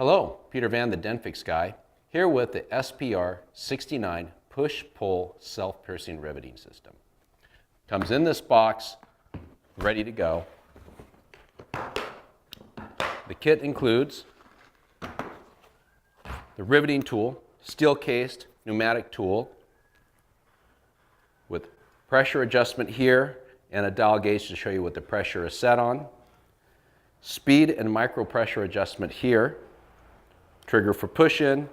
Hello, Peter Van, the Denfix guy, here with the SPR69 push-pull self-piercing riveting system. Comes in this box, ready to go. The kit includes the riveting tool, steel-cased pneumatic tool with pressure adjustment here and a dial gauge to show you what the pressure is set on. Speed and micro pressure adjustment here. Trigger for push-in,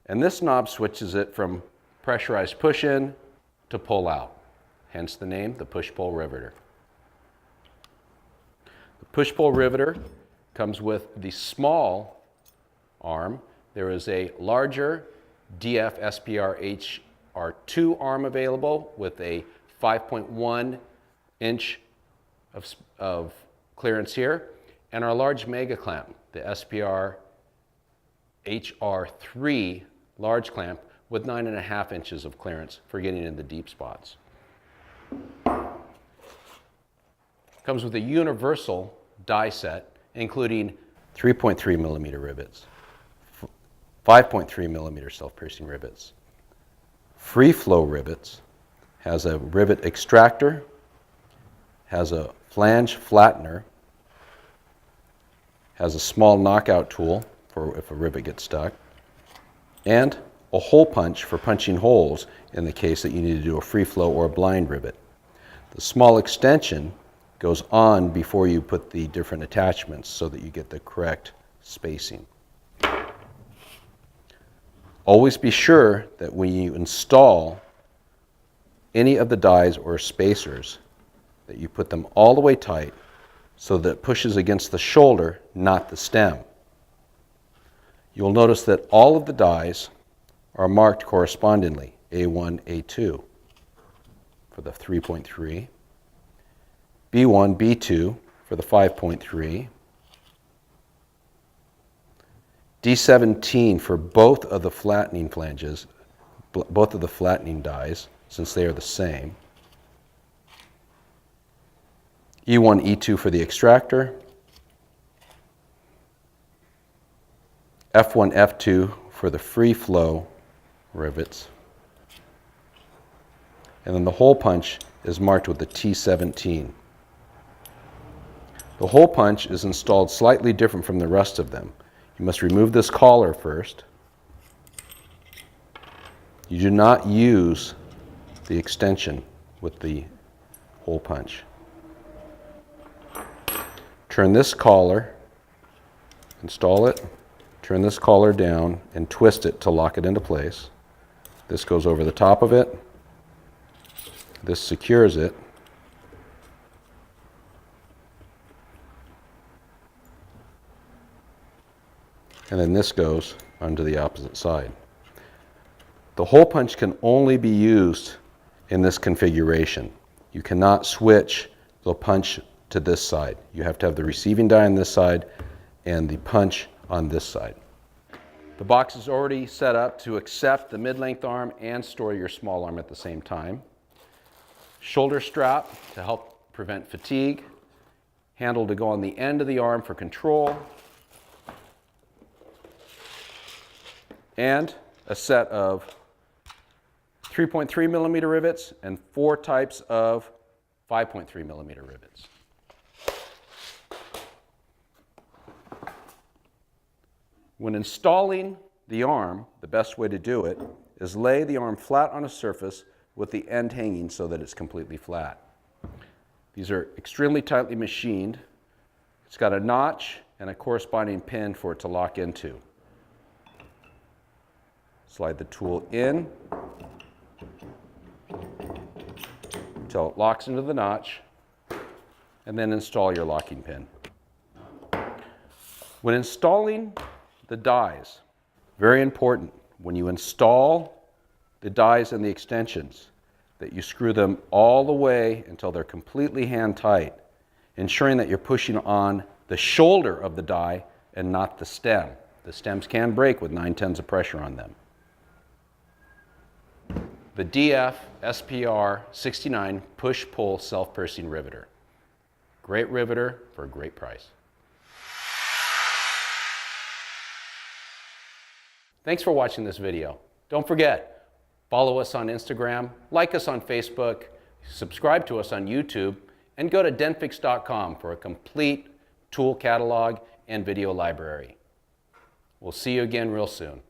and this knob switches it from pressurized push-in to pull-out, hence the name, the push-pull riveter. The push-pull riveter comes with the small arm. There is a larger DF-SPR69 arm available with a 5.1 inch of clearance here, and our large mega clamp, the SPR3 large clamp with 9.5 inches of clearance for getting in the deep spots. Comes with a universal die set including 3.3 millimeter rivets, 5.3 millimeter self-piercing rivets, free flow rivets, has a rivet extractor, has a flange flattener, has a small knockout tool for if a rivet gets stuck, and a hole punch for punching holes in the case that you need to do a free flow or a blind rivet. The small extension goes on before you put the different attachments so that you get the correct spacing. Always be sure that when you install any of the dies or spacers that you put them all the way tight so that it pushes against the shoulder, not the stem. You'll notice that all of the dies are marked correspondingly, A1, A2 for the 3.3, B1, B2 for the 5.3, D17 for both of the flattening flanges, both of the flattening dies, since they are the same, E1, E2 for the extractor, F1, F2 for the free flow rivets, and then the hole punch is marked with the T17. The hole punch is installed slightly different from the rest of them. You must remove this collar first. You do not use the extension with the hole punch. Turn this collar, install it, turn this collar down and twist it to lock it into place. This goes over the top of it. This secures it. And then this goes onto the opposite side. The hole punch can only be used in this configuration. You cannot switch the punch to this side. You have to have the receiving die on this side and the punch on this side. The box is already set up to accept the mid-length arm and store your small arm at the same time. Shoulder strap to help prevent fatigue. Handle to go on the end of the arm for control. And a set of 3.3 millimeter rivets and 4 types of 5.3 millimeter rivets. When installing the arm, the best way to do it is lay the arm flat on a surface with the end hanging so that it's completely flat. These are extremely tightly machined. It's got a notch and a corresponding pin for it to lock into. Slide the tool in until it locks into the notch, and then install your locking pin. When installing the dies, very important, when you install the dies and the extensions, that you screw them all the way until they're completely hand tight, ensuring that you're pushing on the shoulder of the die and not the stem. The stems can break with 9/10 of pressure on them. The DF-SPR69 push-pull self-piercing riveter. Great riveter for a great price. Thanks for watching this video. Don't forget, follow us on Instagram, like us on Facebook, subscribe to us on YouTube, and go to denfix.com for a complete tool catalog and video library. We'll see you again real soon.